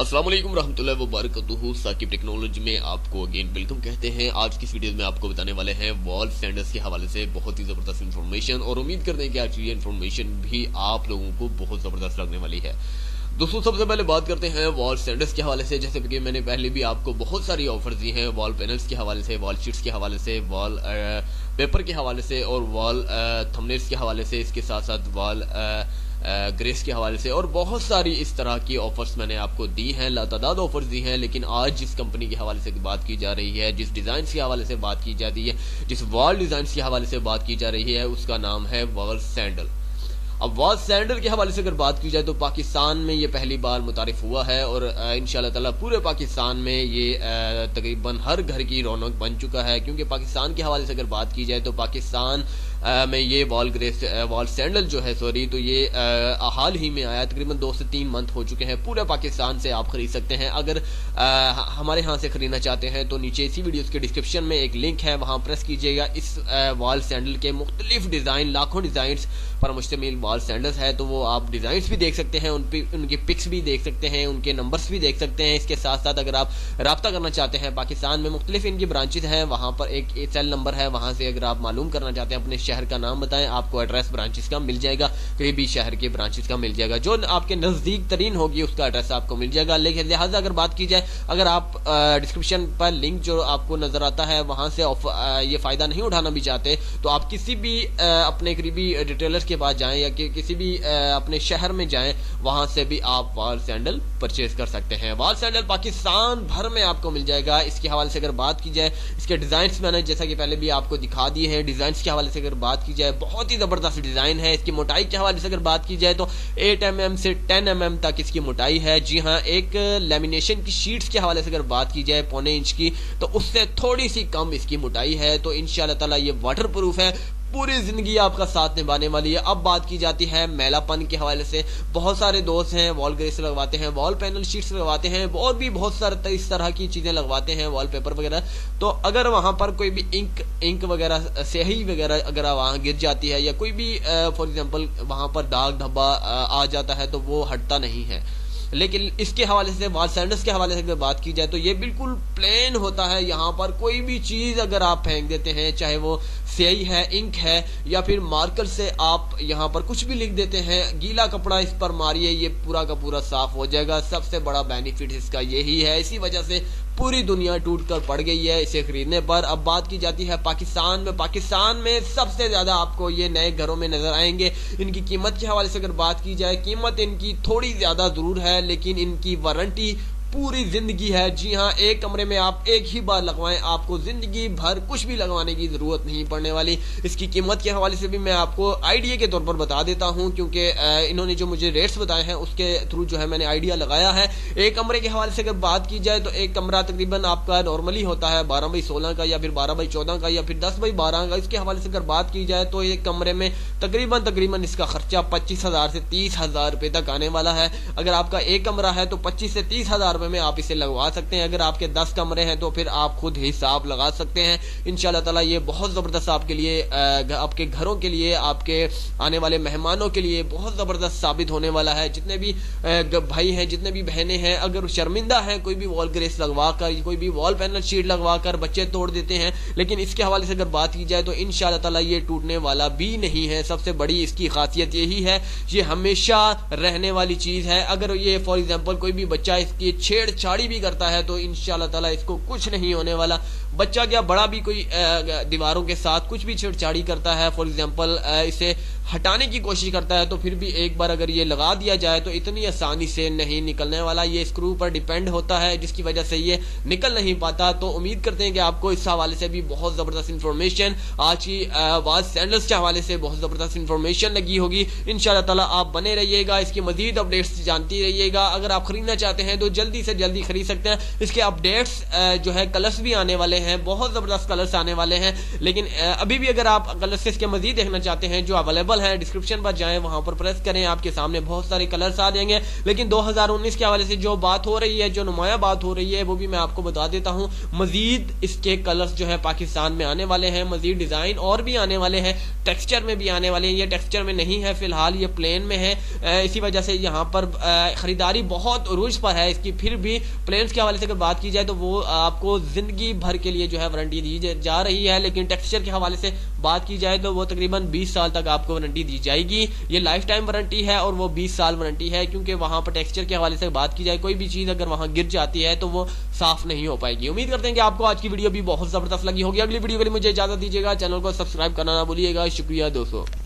अस्सलाम वालेकुम रहमतुल्लाहि व बरकातुहू। साकिब टेक्नोलॉजी में आपको अगेन वेलकम कहते हैं। आज की इस वीडियो में आपको बताने वाले हैं वॉल स्टैंडर्ड्स के हवाले से बहुत ही ज़बरदस्त इन्फॉर्मेशन, और उम्मीद करते हैं कि आज की ये इन्फॉर्मेशन भी आप लोगों को बहुत ज़बरदस्त लगने वाली है। दोस्तों, सबसे पहले बात करते हैं वॉल स्टैंडर्ड्स के हवाले से। जैसे कि मैंने पहले भी आपको बहुत सारी ऑफर्स दी हैं वॉल पैनल्स के हवाले से, वॉल शीट्स के हवाले से, वॉल पेपर के हवाले से और वॉल थंबनेल्स के हवाले से, इसके साथ साथ वॉल ग्रेस के हवाले से, और बहुत सारी इस तरह की ऑफर्स मैंने आपको दी हैं, लातादाद ऑफर्स दी हैं। लेकिन आज जिस कंपनी के हवाले से बात की जा रही है, जिस डिज़ाइन के हवाले से बात की जाती है, जिस वॉल डिज़ाइन के हवाले से बात की जा रही है, उसका नाम है वॉल सैंडल। अब वॉल सैंडल के हवाले से अगर बात की जाए तो पाकिस्तान में ये पहली बार मुतारिफ हुआ है, और इंशाल्लाह ताला पूरे पाकिस्तान में ये तकरीबन हर घर की रौनक बन चुका है। क्योंकि पाकिस्तान के हवाले से अगर बात की जाए तो पाकिस्तान में ये वॉल सैंडल जो है तो ये हाल ही में आया, तकरीबन 2 से 3 मंथ हो चुके हैं। पूरे पाकिस्तान से आप खरीद सकते हैं। अगर हमारे यहाँ से खरीदना चाहते हैं तो नीचे इसी वीडियो के डिस्क्रिप्शन में एक लिंक है, वहाँ प्रेस कीजिएगा। इस वॉल सैंडल के मुख्तलिफ डिज़ाइन, लाखों डिज़ाइंस पर मुश्तमिल वॉल सैंडल्स है, तो वो आप डिज़ाइंस भी देख सकते हैं, उनकी पिक्स भी देख सकते हैं, उनके नंबर्स भी देख सकते हैं। इसके साथ साथ अगर आप रब्ता करना चाहते हैं, पाकिस्तान में मुख्तलिफ इनकी ब्रांचेज हैं, वहाँ पर एक सेल नंबर है, वहाँ से अगर आप मालूम करना चाहते हैं, अपने शहर का नाम बताएं, आपको एड्रेस ब्रांचेस का मिल जाएगा, करीबी शहर के ब्रांचेस का मिल जाएगा, जो आपके नज़दीक तरीन होगी उसका एड्रेस आपको मिल जाएगा। लेकिन लिहाजा अगर बात की जाए, अगर आप डिस्क्रिप्शन पर लिंक जो आपको नज़र आता है वहाँ से ये फ़ायदा नहीं उठाना भी चाहते, तो आप किसी भी अपने करीबी रिटेलर्स के पास जाएँ या किसी भी अपने शहर में जाएं, वहां से भी आप वॉल सैंडल परचेज कर सकते हैं। वॉल सैंडल पाकिस्तान भर में आपको मिल जाएगा। इसके हवाले से अगर बात की जाए, इसके डिज़ाइंस मैंने जैसा कि पहले भी आपको दिखा दिए हैं। डिज़ाइंस के हवाले से अगर बात की जाए, बहुत ही ज़बरदस्त डिज़ाइन है। इसकी मोटाई के हवाले से अगर बात की जाए तो 8 mm से 10 mm तक इसकी मोटाई है। जी हाँ, एक लेमिनेशन की शीट्स के हवाले से अगर बात की जाए 1.25 इंच की, तो उससे थोड़ी सी कम इसकी मोटाई है। तो इंशाल्लाह ताला ये वाटर प्रूफ है, पूरी जिंदगी आपका साथ निभाने वाली है। अब बात की जाती है मैलापन के हवाले से। बहुत सारे दोस्त हैं वॉल ग्रेस लगवाते हैं, वॉल पैनल शीट्स लगवाते हैं, और भी बहुत सारे इस तरह की चीजें लगवाते हैं, वॉल पेपर वगैरह। तो अगर वहां पर कोई भी इंक वगैरह स्याही वगैरह अगर वहां गिर जाती है, या कोई भी फॉर एग्जांपल वहां पर दाग धब्बा आ जाता है, तो वो हटता नहीं है। लेकिन इसके हवाले से, वॉल सैंडल्स के हवाले से अगर बात की जाए तो ये बिल्कुल प्लेन होता है। यहाँ पर कोई भी चीज़ अगर आप फेंक देते हैं, चाहे वो स्याही है, इंक है, या फिर मार्कर से आप यहाँ पर कुछ भी लिख देते हैं, गीला कपड़ा इस पर मारिए, ये पूरा का पूरा साफ हो जाएगा। सबसे बड़ा बेनिफिट इसका यही है। इसी वजह से पूरी दुनिया टूट कर पड़ गई है इसे खरीदने पर। अब बात की जाती है पाकिस्तान में सबसे ज़्यादा आपको ये नए घरों में नजर आएंगे। इनकी कीमत के हवाले से अगर बात की जाए, कीमत इनकी थोड़ी ज़्यादा ज़रूर है, लेकिन इनकी वारंटी पूरी जिंदगी है। जी हाँ, एक कमरे में आप एक ही बार लगवाएं, आपको जिंदगी भर कुछ भी लगवाने की जरूरत नहीं पड़ने वाली। इसकी कीमत के हवाले से भी मैं आपको आइडिया के तौर पर बता देता हूं, क्योंकि इन्होंने जो मुझे रेट्स बताए हैं उसके थ्रू जो है मैंने आइडिया लगाया है। एक कमरे के हवाले से अगर बात की जाए तो एक कमरा तकरीबन आपका नॉर्मली होता है 12x16 का, या फिर 12x14 का, या फिर 10x12 का। इसके हवाले से अगर बात की जाए तो एक कमरे में तकरीबन इसका खर्चा 25,000 से 30,000 रुपए तक आने वाला है। अगर आपका एक कमरा है तो 25 से 30,000 में आप इसे लगवा सकते हैं। अगर आपके 10 कमरे हैं तो फिर आप खुद हिसाब लगा सकते हैं। इंशाल्लाह ताला ये बहुत ज़बरदस्त आपके लिए, आपके घरों के लिए, आपके आने वाले मेहमानों के लिए बहुत ज़बरदस्त साबित होने वाला है। जितने भी भाई हैं, जितने भी बहनें हैं, अगर शर्मिंदा हैं कोई भी वॉल ग्रेस लगवा कर, कोई भी वॉल पैनल शीट लगवा कर बच्चे तोड़ देते हैं, लेकिन इसके हवाले से अगर बात की जाए तो इंशाल्लाह ताला ये टूटने वाला भी नहीं है। सबसे बड़ी इसकी खासियत यही है, ये हमेशा रहने वाली चीज़ है। अगर ये फॉर एग्जाम्पल कोई भी बच्चा इसकी छेड़छाड़ी भी करता है तो इंशाल्लाह ताला इसको कुछ नहीं होने वाला। बच्चा क्या, बड़ा भी कोई दीवारों के साथ कुछ भी छेड़छाड़ी करता है, फॉर एग्जांपल इसे हटाने की कोशिश करता है, तो फिर भी एक बार अगर ये लगा दिया जाए तो इतनी आसानी से नहीं निकलने वाला। ये स्क्रू पर डिपेंड होता है, जिसकी वजह से ये निकल नहीं पाता। तो उम्मीद करते हैं कि आपको इस हवाले से भी बहुत ज़बरदस्त इन्फॉर्मेशन, आज की वॉल सैंडल्स के हवाले से बहुत ज़बरदस्त इन्फॉर्मेशन लगी होगी। इंशाल्लाह ताला आप बने रहिएगा, इसकी मजीद अपडेट्स जानती रहिएगा। अगर आप खरीदना चाहते हैं तो जल्दी से जल्दी खरीद सकते हैं। इसके अपडेट्स जो है, कलर्स भी आने वाले हैं, बहुत ज़बरदस्त कलर्स आने वाले हैं। लेकिन अभी भी अगर आप कलर्स इसके मजीद देखना चाहते हैं जो अवेलेबल सिंपल है, डिस्क्रिप्शन पर जाएं, वहां पर प्रेस करें, आपके सामने बहुत सारे कलर्स आ जाएंगे। लेकिन 2019 के हवाले से जो बात हो रही है, जो नुमाया बात हो रही है, वो भी मैं आपको बता देता हूं। मजीद इसके कलर्स जो है पाकिस्तान में आने वाले हैं, मजीद डिजाइन और भी आने वाले हैं, टेक्सचर में भी आने वाले हैं। ये टेक्सचर में नहीं है फिलहाल, ये प्लेन में है। इसी वजह से यहाँ पर खरीदारी बहुत उरूज पर है इसकी। फिर भी प्लेन्स के हवाले से अगर बात की जाए तो वो आपको जिंदगी भर के लिए जो है वारंटी दी जा रही है। लेकिन टेक्सचर के हवाले से बात की जाए तो वो तकरीबन 20 साल तक आपको वारंटी दी जाएगी। ये लाइफ टाइम वारंटी है और वो 20 साल वारंटी है, क्योंकि वहां पर टेक्सचर के हवाले से बात की जाए, कोई भी चीज अगर वहां गिर जाती है तो वो साफ नहीं हो पाएगी। उम्मीद करते हैं कि आपको आज की वीडियो भी बहुत जबरदस्त लगी होगी। अगली वीडियो के लिए मुझे इजाजत दीजिएगा, चैनल को सब्सक्राइब करना ना भूलिएगा। शुक्रिया दोस्तों।